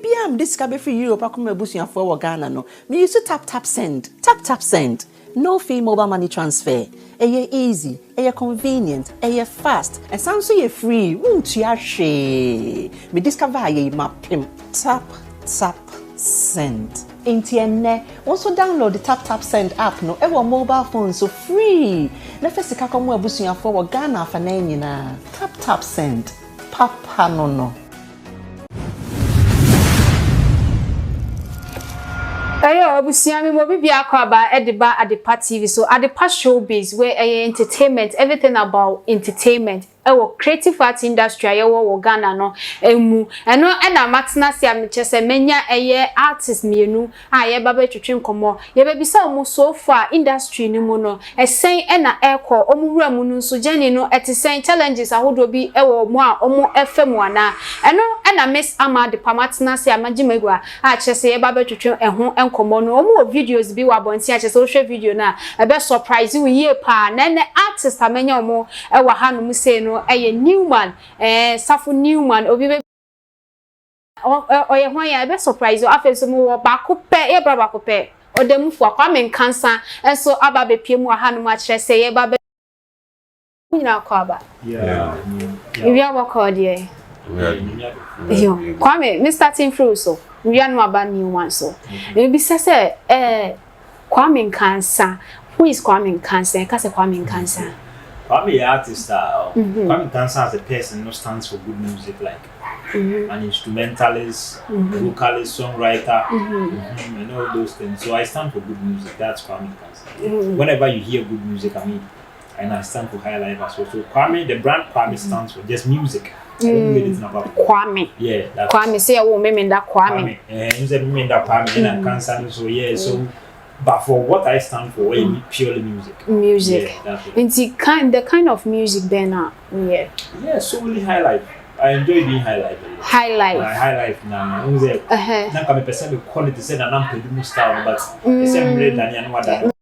biam this ka be free Europe akoma busuafo wo Ghana no. Me use tap send. Tap send. No fee mobile money transfer. Eye easy, eye convenient, eye fast. And sounds so free. Won't you she? Me discover ye mapim. Tap send. Intienne. Also download the tap send app no. Ewa mobile phone so free. Na first ka komo abusuafo wo Ghana fa na nyina. Tap send. Papa no. Ayo abusiami mo bibia kwaba Adepa Adepa TV so Adepa Showbiz where entertainment everything about entertainment our creative art industry ayo Ghana no emu eno na matna sia me chese menya artist mienu aye baba twetwe nkomo ye be bisa omo so far industry ni mu no esen na ekọ omwura mu no so jani no etisen challenges ahodo bi ewo mu a omo efemu ana eno na miss amade pamatna sia magimegwa a chese ye baba twetwe eho enkomo no omo videos bi wa bonti a chese o hwe video na e be surprise we ye pa na artist amenya omo ewa hanu mu se no eye NewMan safo NewMan obi be oye hwan ya be surprise o afenso mu wo ba ko pe ye bra ba ko pe odemu fu Kwame Nkansa enso aba be pie mu aha no ma kire se ye ba be nyina ko aba yeah we are work out there yo Kwame me starting through so we are no aba NewMan so e bi se Kwame Nkansa who is Kwame Nkansa ka se Kwame Nkansa Kwame artist Kwame Nkansa as a person no stands for good music like an instrumentalist, vocalist, songwriter, and all those things. So I stand for good music. That's Kwame Nkansa. Whenever you hear good music, and I stand for high life as well. So Kwame, the brand Kwame stands for just music. I don't know anything about Kwame. Yeah, that's Kwame. Say I won't mean that Kwame. You said me that Kwame and Nkansa. So yeah, so. But for what I stand for, purely music. Music. Yeah, that's it. And the kind of music then yeah. Yeah, solely high life. I enjoy being high life. High life. High life now. Na kame person be quality say na pedu style but the same rate than you know that.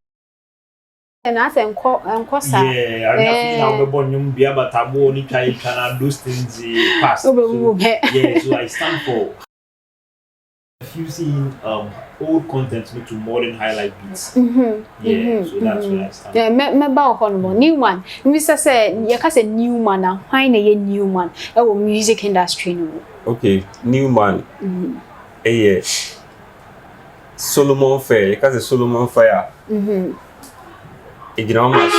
And I say enko sa. Yeah, I feel now be born nyum bia but abo ni try can do things past. So, yeah, so I stand for fusing old content to modern highlight beats. So that's what I stand. Yeah, me ba honorable NewMan. We say you can say NewMan na why na ye NewMan e music industry no. Okay, NewMan. Solomon Fair, you can say Solomon Fair.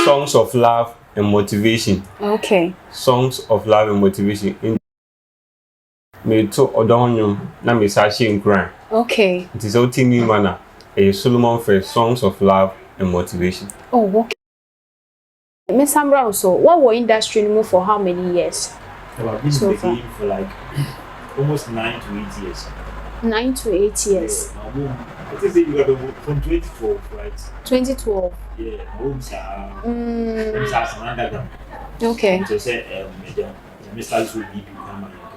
Songs of love and motivation. Okay. Songs of love and motivation. Me to odonyo na me sashi nkran. Okay. It is all NewMan a Solomon for songs of love and motivation. Oh, okay. Miss Brown, so what were industry move for how many years? Well, I've been so for like almost 9 to 8 years. 9 to 8 years. Yeah, I think you got from 2012, right? 2012. Yeah, homes are underground. Okay. So say Mr. will be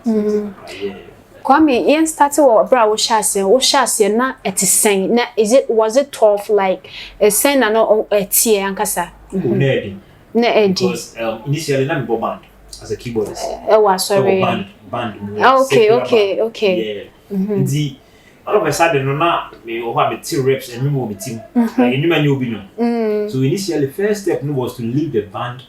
yeah. Kwame, you started with bra wo shase na etisen na was it tough like a sen na no etie ankasa na edi because initially na me band as a keyboardist was sorry band okay the all of a sudden no na me o ha me t reps and me mo me team like you man you be no so initially first step was to leave the band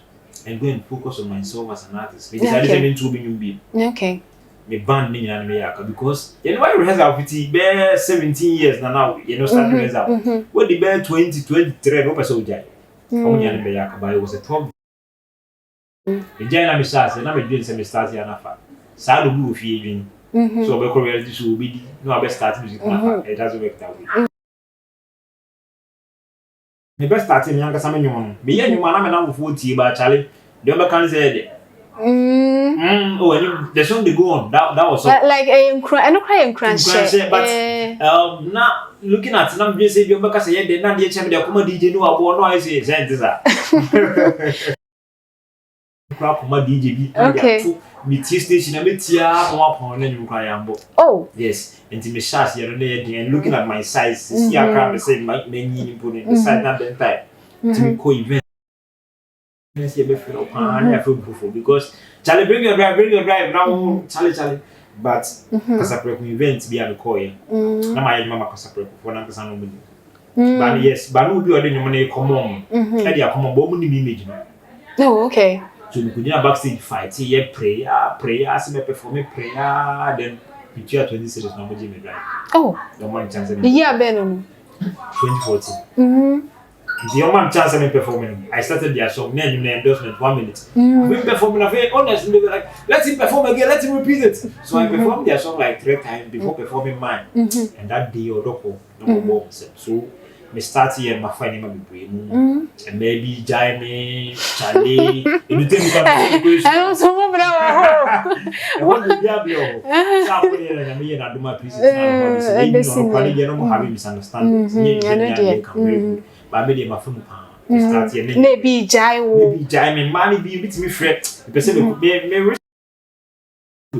and go and focus on myself as an artist because I didn't to be okay me band me and me because you know I rehearse out 17 years now you know start rehearse out what the bear 2023 no person jai omunya be yaka but it was a 12 the jai na me start na me do say start here na fa sa do bi ofie edwin so be reality show be no I be start music na it doesn't work that way me be start me anga sama nyom me ye nyom na me na wo tie ba chale the be can say oh, and the song they go on. That was like a crunch. But now looking at them, just say you because say they not the champion. They come DJ no abo no I say DJ. Okay. Me station me tia come up on you cry oh yes. And me shas here and looking at my size. See I can't say my many put in the side that then type. To co event. Yes, you be feel I feel beautiful because Charlie bring your drive now Charlie but kasapreko event be a call na my mama kasapreko for na kasa no mu but yes but no be ode nyom na common e dey common but mu ni image no oh okay so we could backstage fight here prayer as me perform prayer then picture 20 series na mo me right oh the man chance the year ben no 2014 the man chance me performing I started their song name endorsement 1 minute we performing a very honest they were like let him perform again let him repeat it so I performed their song like 3 times before performing mine and that day odoko no more so me start here my finding my brain and maybe Jaime Charlie you think you I don't so what do you have your sample and me na do my pieces now you know have misunderstanding but me dey my phone start here maybe Jaime money be bit me fret because me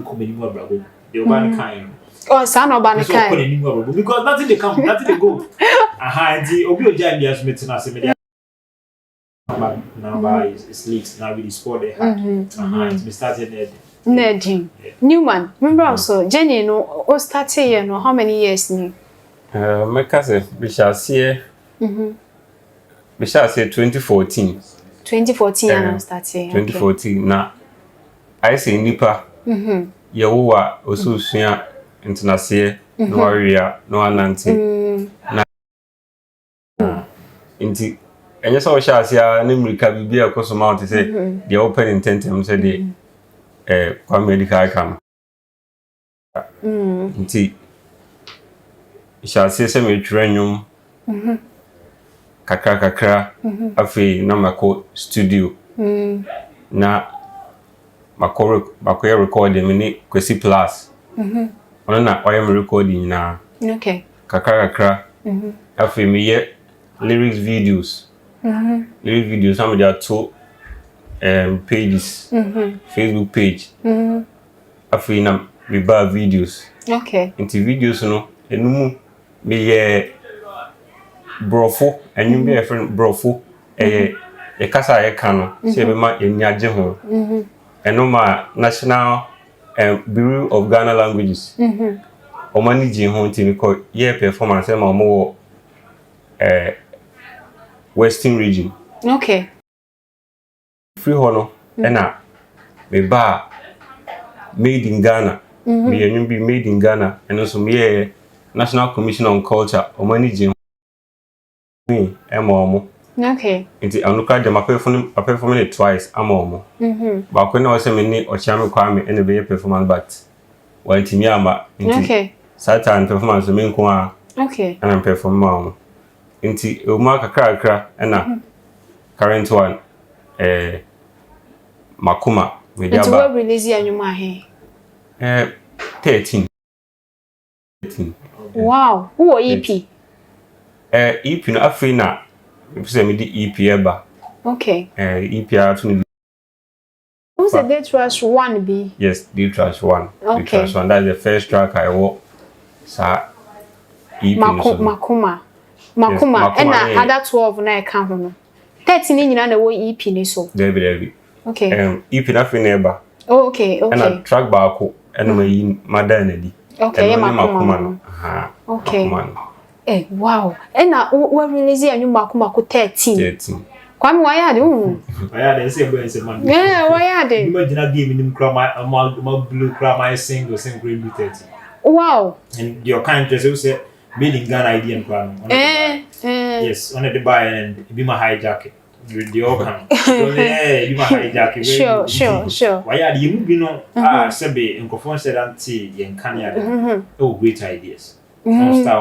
come anymore bravo the one kind oh son of an kind because nothing they come nothing they go the obi oja India meeting as me now it's leaks now we score the it me started Neding NewMan remember also Jenny no o start here no how many years ni make us we shall see we shall say 2014 and start here 2014 na I say nipa ye wo wa osusua international no area no ananti na inti enye so sha sia na mrika bibia koso mount say the open intentem say the Kwame medical camp inti sha sia se me twenwum kakra afi na mako studio na mako recording me Kwesi Plus ona na oyem recording na okay kakra afi me ye lyrics videos some there are 2 pages Facebook page afi na me ba videos okay into videos no enumu me ye brofo enyum be friend brofo e kasa ye kano se be ma enyaje ho enoma National Bureau of Ghana Languages omani ji ho ntimi ko ye performance ma mo Western region okay free hono na me ba made in Ghana me enyum be made in Ghana and so me National Commission on Culture omani ji me emo okay nti anuka de perform it twice amomo ba ko na o se me ni o chiame Kwame ene be performance but wantimi ama nti okay Satan performance me nko a okay and perform ma nti o ma kakra na current one makuma media ba nti we release anyuma he 13 wow who EP EP no afina say me di EP eba okay EP atun who's the Day Trash 1 be yes Day Trash 1 okay. Day Trash 1 that's the first track I wrote sa EP makuma yes, and other 12 na e ka ho no 13 ni nyina na wo EP ni so Debbie okay EP na fi na eba oh okay and track baako and my mother na di okay yeah makuma no okay wow and we release anyuma makuma ko 13 Kwame why are you why say boy say man yeah why are they imagine game nim kra my blue kra my single grade 30 wow and your kind just say made in Ghana idea and plan yes on the buy and be my hijack with the organ be my hijack sure why are you be no sebe nkofon said anti yen kan ya great ideas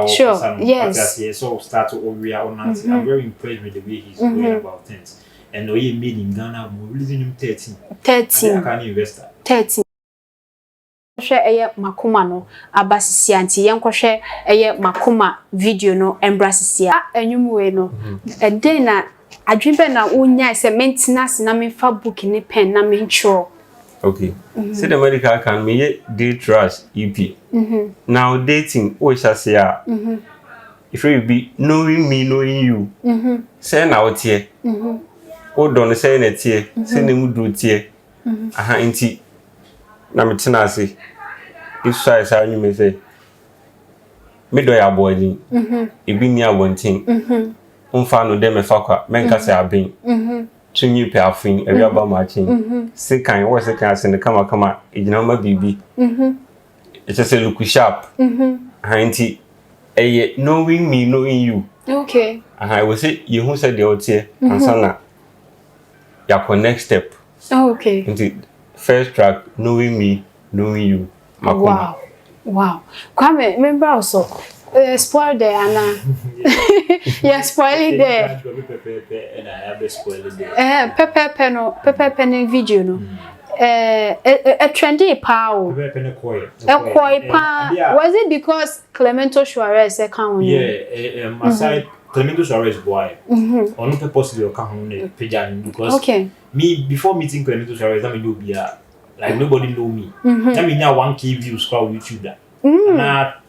sure yes so start to over on nancy I'm very impressed with the way he's going about things and the way he made in Ghana we releasing him 13 I can investor 13 eye makuma no abasisi anti yenkohwe eye makuma video no embrasisia enwumwe no den na adwembe na wonya se maintenance na me fa book ni pen na me ncho okay say the medical can me Day Trash EP now dating o shase a if you be knowing me knowing you say na otie o don say na tie say na mu duro tie aha nti na me tena ase If so I say you may say me do ya boy e bi ni abontin umfa no dem fa kwa menka say abin tunyi pe afin ewia ba machin sekan wo sekan se ne kama ejina ma bibi it just say look sharp hanti eye knowing me knowing you. Okay. I will say you who said the otie ansana ya next step. Okay. Into first track knowing me knowing you. Wow. Kwame, remember also spoil there Anna. Yeah, spoil it there. And I have spoiled there. Pepe no video no. A trendy pow. Was it because Clemento Suarez account? Yeah, aside Clemento Suarez boy. On purposely account Pijan because me before meeting Clemento Suarez, I mean you be like nobody know me. I mean now 1K views for YouTube that.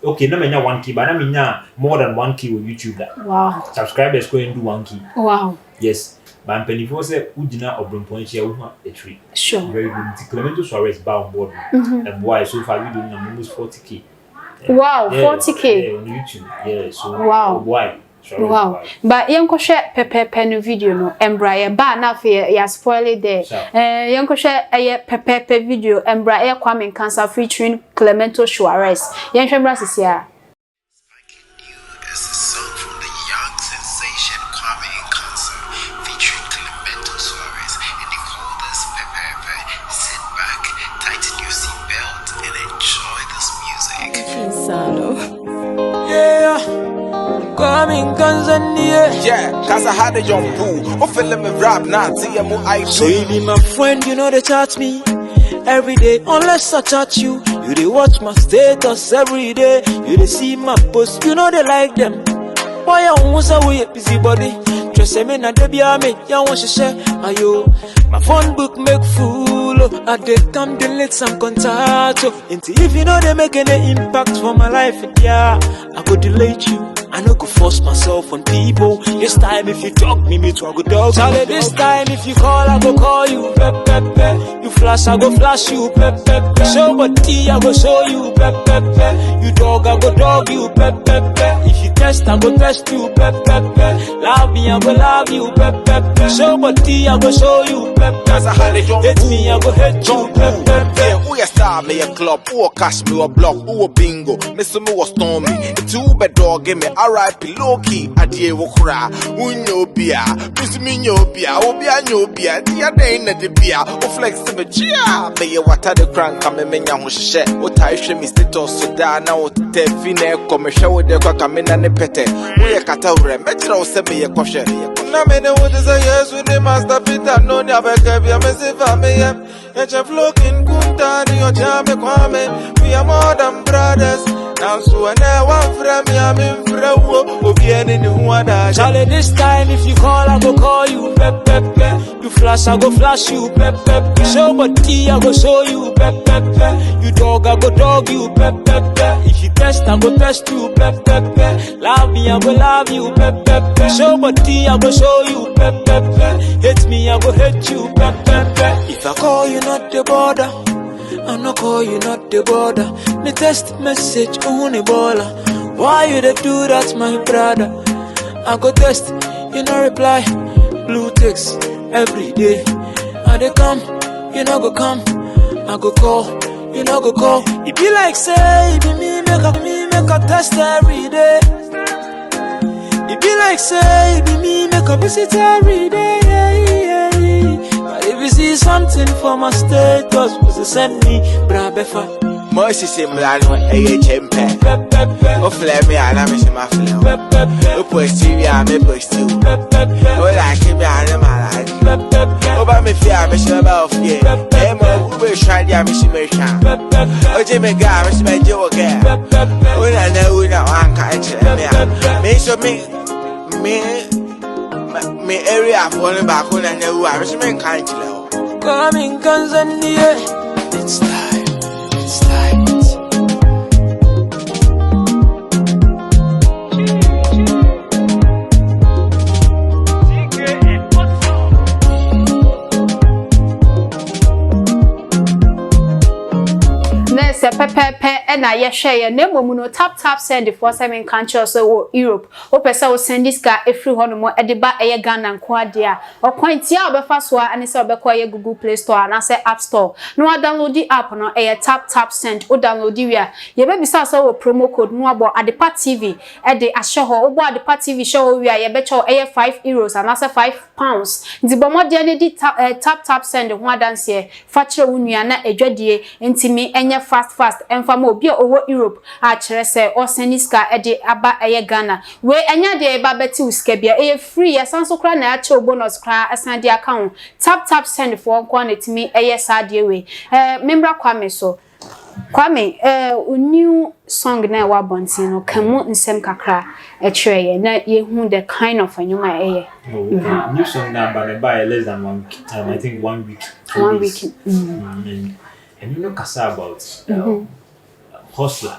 Okay, no menya 1K, but I mean now more than 1K on YouTube that. Wow. Subscribers go and do 1K. Wow. Yes. But I'm penny for say Udina or Brompoint share a tree. Sure. Very good. Clemento Suarez bound board. And why so far we doing almost 40K. Wow, 40K. Yeah, on YouTube. Yeah, so wow. Why? Wow. But yanko share pepe no video no embra ba na fe ya spoil it there. Yanko share pepe video embra Kwame Nkansa featuring Clemento Suarez. Yan hwembra sisia. Kwame Nkansa yeah, cause I had a young boo. Oh, feeling me rap now, TMO. So you be my friend, you know they chat me every day. Unless I chat you, you they watch my status every day. You they see my posts, you know they like them. Why I want to be a busy body? Just say me na debi ame, ya want to share. Ayo, my phone book make full. I did come delete some contact. Into if you know they make any impact for my life, yeah, I could delete you. I no go force myself on people. This time if you talk me to a good dog. Charlie, this time if you call, I go call you. Pep, pep, pep. You flash, I go flash you. Pep, pep, pep. Show body, I go show you. Pep, pep, pep. You dog, I go dog you. Pep, pep, pep. If you test, I go test you. Pep, pep, pep. Love me, I go love you. Pep, pep, pep. Show body, I go show you. Pep, pep, pep. Hate me, I go hate you. Pep, pep, pep. Who ya star, me a club, who a cash, me a block, who a bingo. Miss me was stormy. It's Uber dog, give me R.I.P. low-key, adie wokra, unyobia, bisminyobia, obia nyobia, dia day na de bia, o flex me chia, me water the crank, come menya ho hye, o tai hwe mi status so da na o te fine come hwe wo de kwa kame na ne pete, wo ye kata wure, me kira wo se me ye kohwe, na me ne wo de say yes with the master Peter, no nya be ka bia me se fa me ye, ye chef looking kunta ni o jame Kwame, we are more than brothers. Charlie, this time if you call, I go call you. Pep, pep, pep. You flash, I go flash you. Pep, pep, pep. Show body, I go show you. Pep, pep, pep. You dog, I go dog you. Pep, pep, pep. If you test, I go test you. Pep, pep, pep. Love me, I go love you. Pep, pep, pep. Show body, I go show you. Pep, pep, pep. Hate me, I go hate you. Pep, pep, pep. If I call you, not the border. I no call you, not the border. Me text message, only baller. Why you they do that, my brother? I go test, you no reply. Blue text every day. I they come, you no go come. I go call, you no go call. It be like say, it be me make a test every day. It be like say, it be me make a visit every day. If you see something for my status, please send me brabefa. Moisi simlano chempe. O flame ana me shima flame. O posti ya me posti. O like me ana malai. O ba me fia me shima ofie. E mo ube shadi ya me shima sha. O je me ga me shima je wo ga. O na una wanka eche me so me area for back on and you are me can't tell. Kwame Nkansa it's time, it's time. Nessa pepe na ye share ye na momu no tap send for 7 countries so Europe o pesa o send this guy every hono mo Edeba eye Ghana nko ade a o kwantia obefa so ani se obekọ ye Google Play Store na se App Store no download the app no eye tap send o download wi a ye be bisa so promo code no abo Adepa TV e de ahye ho obo Adepa TV show wi a ye be cho eye €5 and ase £5 ndi bomode ne di tap send ho adanse fa kire wonua na edwadie ntimi enye fast emfa ma obi owo Europe a kire se o seniska e de aba eye Ghana we enya de ba beti uska bia eye free yasanso kra na ache bonus kra asan de account tap send for nko na timi eye saade we membra Kwame so Kwame new song na wa bontin no kamu nsem kakra e kire ye na ye hu the kind of anyuma eye new song na by less than 1 I think 1 week 1 week and you know kasa about hustler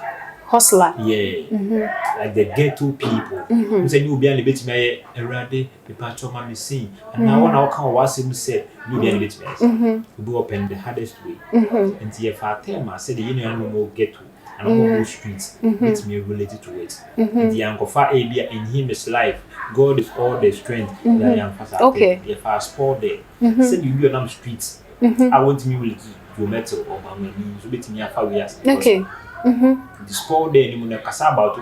like the ghetto people who say you be an bit me erade people to ma me sing and now when I come was him said you be an bit me do open the hardest way and the fa time I said the union no ghetto and no streets it's me related to it the ankofa abia in him is life God is all the strength that I am fast if I sport there said you be on streets I want me will do metal or my so bit me afa we as the sport there ni mo kasa about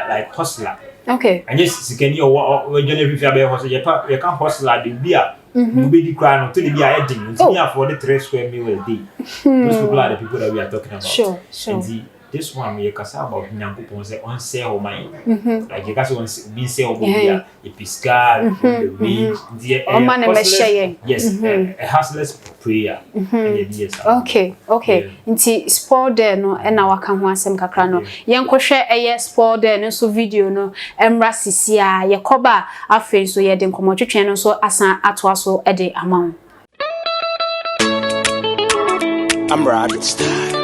like hustler and yes sikeni o journey fi abia hustle you can hustler the beer you be the crown to the beer heading to me afford the 3 square meal a day those people are the people that we are talking about sure and this one we kasa about nyankopon say on sell mine like you kasa on be sell beer e piscal the range the man e share yes a hustler's prayer and yes okay nti sport there no e na waka ho asem kakra no yenkohwe eye sport there no so video no emra sisia ye koba afen so ye de nkomotwetwen no so asan ato aso e de amawo I'm riding style.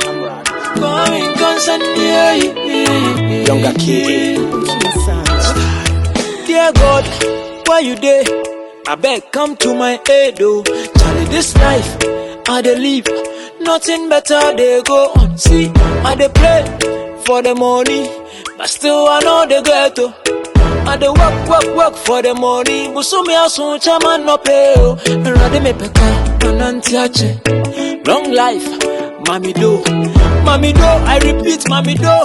Nkansa, younger kid. Dear God, why you there? I beg, come to my aid, oh. Charlie, this life, I dey live. Nothing better, they go on. See, I dey play for the money, but still I know the ghetto. I dey work for the money, but so me aso chairman no pay, oh. Rade me peka, anantiache. Long life. Mami do, I repeat, mami do.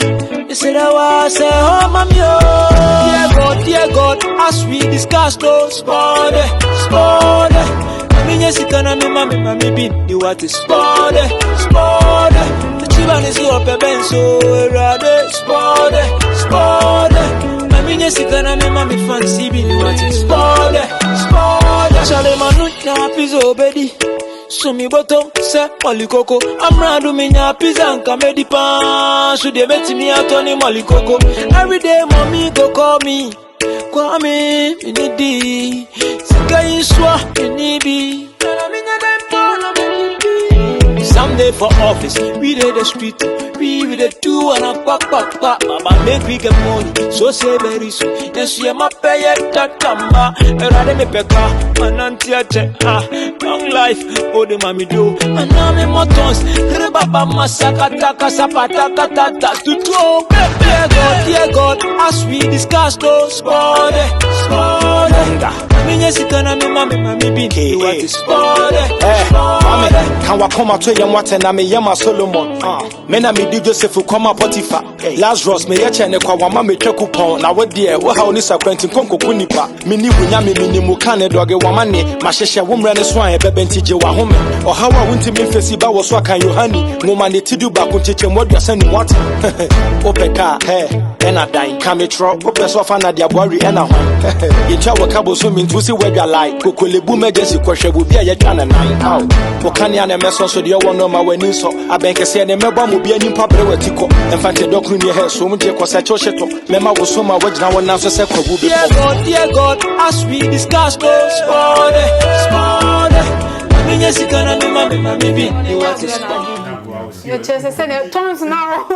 They said I was say, oh, mami oh. Dear God, as we discussed, oh, sport. Mami yesikana me mami bin, the what is sport. The children is up a benzo, rade sport. Mami yesikana me mami fancy bin, the what is sport. Shale manu na pizo bedi. So me bottom say molikoko amradu me nya pizza nka medi pan so dey met me atoni molikoko every day mommy go call me Kwame inidi sika inswa inibi someday for office we dey the street we with the two and a pack baba make we get money so say very soon yes you ma pay that tamba erade me peka anantiache long life oh the mami do and now me motons baba masakata kasapata katata tutu dear God as we discussed those sport me yesikana me mami bin what is sport mami can wa come to yam what na me yama Solomon me na me di Joseph kwama Potiphar Lazarus me ye chene kwa wama me twekupon na wo de wo ha oni sakwanti konkoku nipa me ni bunya me ni mu kan doge wama ne mahehye wo mra ne so an bebe ntije wa home o ha wa wunti me fesi ba wo so akan Yohani ngoma ne tidu ba kuncheche moduasa ni what opeka ena dan kametro opeso fa na dia boari ena ho ye twa wo kabo so me ntusi wedwa lai kokolebu emergency kwhwebu bia ye twa na nan how wo kan ya na meso so de wo no ma wani so abenkese ne meba mo bia nimpa bre watiko enfante dokru ni he so mu je kwasa chocheto mema wo so ma wagina wona so se kwabu be dear God as we discuss those sport me yesikana me mami bi what is your chest say tons now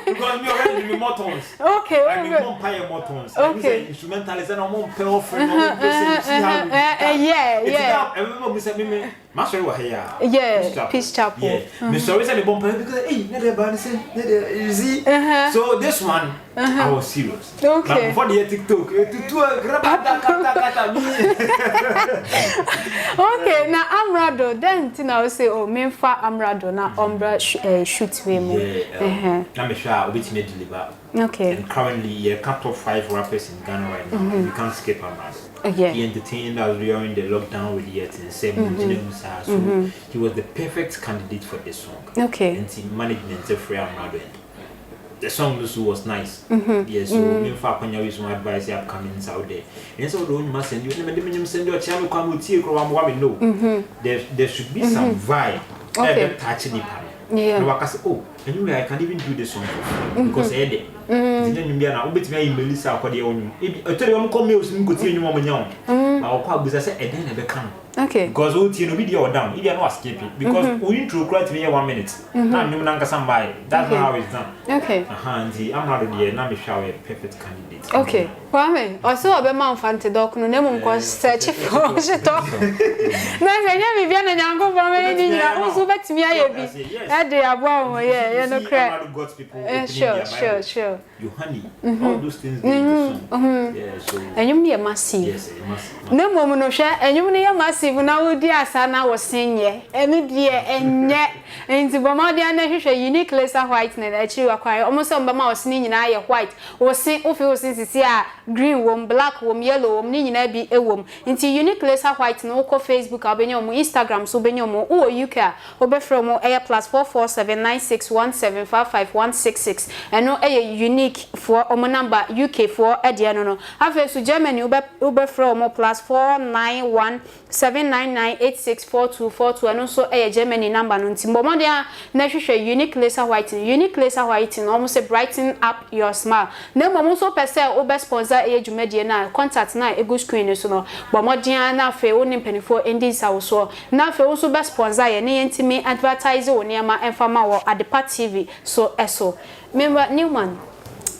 because me already me more tons okay I mean more pay more tons okay instrumentalize na more pay off no yeah yeah I remember me say me Master wa here. Yeah, Peace Chapel. Yeah. Me sorry say me bomb because hey, na the band say, you see. So this one I was serious. Okay. But before the TikTok, okay, now Amrado, then I will say, oh, me fa Amrado, now Umbra shoot with me. Yeah. Now me sure which may deliver. Okay. And currently, yeah, top 5 rappers in Ghana right now. We can't skip Amrado. Yeah. He entertained us during the lockdown with the same. So he was the perfect candidate for this song. Okay. And the management free Amrado. The song was nice. Yes, so me fa kwanya with some advice upcoming out there. And so don't must send you send you a channel come with you no. There should be some vibe. Okay. Touching the panel. Yeah. No, I can say, oh, anyway, I can even do this song because I did. Then you be an obit me Melissa for the own. I tell you, I'm coming to go to you, Mama Young. I'll call because I said, and then I become. Okay. Because what you know, video down, you don't escape it because we need to cry to me 1 minute. I'm no longer somebody. That's not how it's done. Okay. I'm not the name shower perfect candidate. Okay. Kwame, also a man fancy dog, no name was search for the dog. No, I never been a young woman, also bet me. I did a bomb, yeah, no crap. Sure. You honey, all those things. Yeah, so. And you mean massive. Yes, it must. No moment of share, and you mean massive now, dear son, I was saying, yeah, and dear, and yet, and the Bomadia, unique laser white, and that you acquire almost some Bama was singing I white, or sing of your since green womb, black womb, yellow womb, nini be a womb. Into unique laser white, no call Facebook, Albanium, Instagram, Subenium, or UK, or from air plus 4479617555166, and no a unique for Omo number UK for Ediano. Have to Germany, Uber from plus 4917998642242, and also a Germany number. Ntimbomodia, Nasha unique laser white, almost a brighten up your smile. No, also per se, Uber sponsor age media contact na a good screen so no. Bomodia na fe onim penifo endis also. Na fe also best sponsor any intimate advertiser or near my farmer or Adepa TV. So eso. Remember NewMan.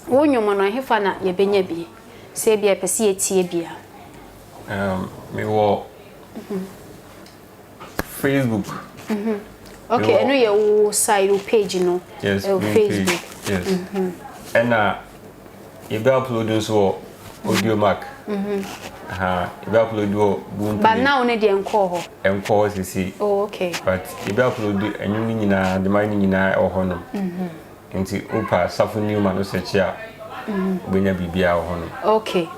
When you man hefana ye benye bi. Say be a pesi etie bia. Me wo Facebook. Okay, I know your side page, you know. Yes, Facebook. Yes. And you be upload so audio mark. You be upload boom. But now only the encore. Encore see. Oh, okay. But you be upload and you need na the money na or honor. Into Opa Safu NewMan no search ya. Benya bibia or honor. Okay.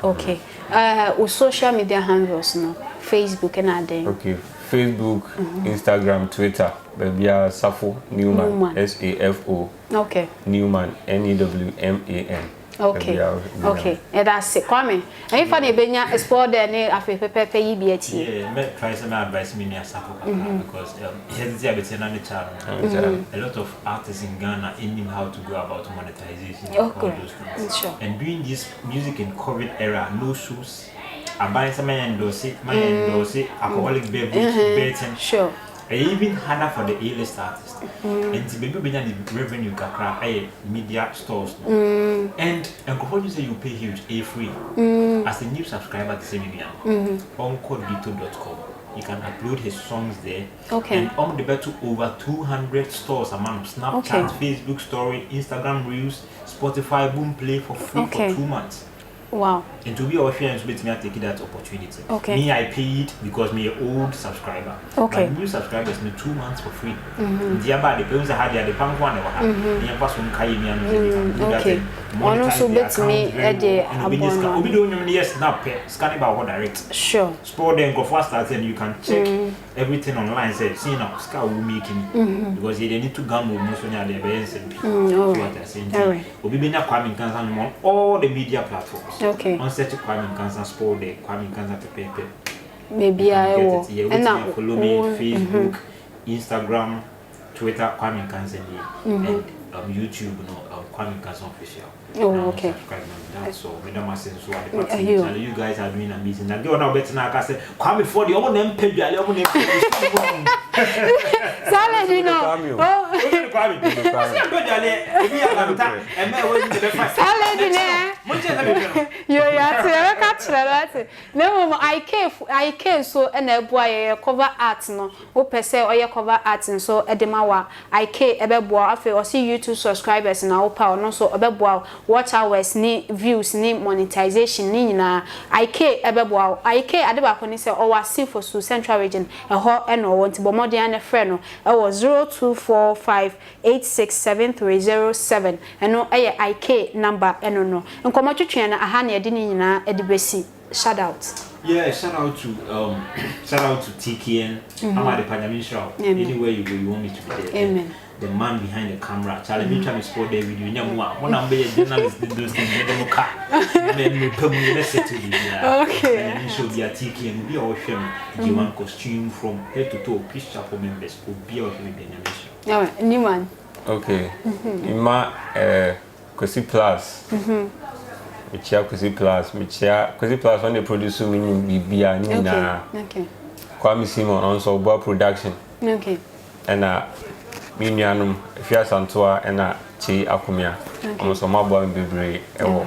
Social media handles no. Facebook and other. Okay. Facebook, Instagram, Twitter, Babia Safo NewMan, SAFO. Okay. NewMan, NEWMAN. Okay. And that's it. Kwame. And if I benya explore there ne afi pepe yibiati. Yeah, me try some advice me near Safo because here's the abete na channel. A lot of artists in Ghana know how to go about monetization all those things. Sure. And doing this music in COVID era, no shoes. I buy some endorse alcoholic beverage, betting. Sure. I even harder for the A-list artist. And the baby the revenue kakra media stores. And you say you pay huge free. As a new subscriber to Semian on codebito.com. You can upload his songs there. Okay. And on the better over 200 stores among Snapchat, Facebook story, Instagram Reels, Spotify Boom Play for free for 2 months. Wow. And to be our friends, me take that opportunity. Okay. Me, I paid because me an old subscriber. Okay. But new subscribers me 2 months for free. The about the bills I had the punk one over. Me and person carry me and okay. One also bet me at the abon. We don't even snap scanning about direct. Sure. Sport then go fast and you can check everything online. Say, see now, scar will making because they need to gamble most of the events and alright. We be na Kwame Nkansa on all the media platforms. Okay. On search Kwame Nkansa Sport Day, Kwame Nkansa Pepe. Maybe I will. And now follow me Facebook, Instagram, Twitter, Kwame Nkansa and YouTube, Kwame Nkansa official. Oh, okay. So, Madam Asen, so you guys are doing amazing. Now, go on better now. I say, Kwame for the own name page. I own name. Salad, you know. Oh, Kwame. Salad, you are Chirati. No, I care so and a boy cover art no. O per se or your cover art and so edemawa. I care ebeboa afi or see YouTube subscribers na opa no so ebeboa watch hours ni views ni monetization ni na I care ebeboa. I care Adepa ko ni say o wasi for so central region eho eno wonti bo modern na friend no e was 0245867307 eno eye IK number eno no nkomo twetwe na aha na edi ni nyina edi besi shout out. Yeah, shout out to TKN. I'm Adepa Nyamishrao. Anywhere you go, you want me to be there. Amen. The man behind the camera. Charlie, me try to spot there with you. When I'm a journalist, those things, they don't car. Okay. And show the TKN. We all share G1 costume from head to toe. Picture for members. Will be all with the Nyamishrao. Yeah, NewMan. Okay. Ima Kosi Plus. Michia Kosi Plus. Michia Kosi Plus when they produce mini bibia ni na. Okay. Kwame Simon also Boa Production. Okay. And Minianum Fia Santua and Chi Akumia. Almost my boy bebre ewo.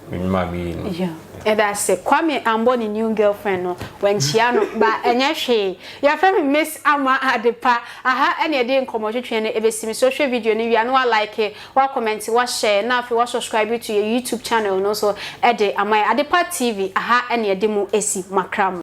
Minima be. Yeah. And that's it. Kwame I'm born a new girlfriend no when Chiano but enya hwe. Your friend Miss Ama Adepa. Aha any day nkomo twetwe na ebesi social video ni wi no like it, wa comment, wa share, na afi wa subscribe to your YouTube channel no so Ede Ama Adepa TV. Aha any day mu esi makram.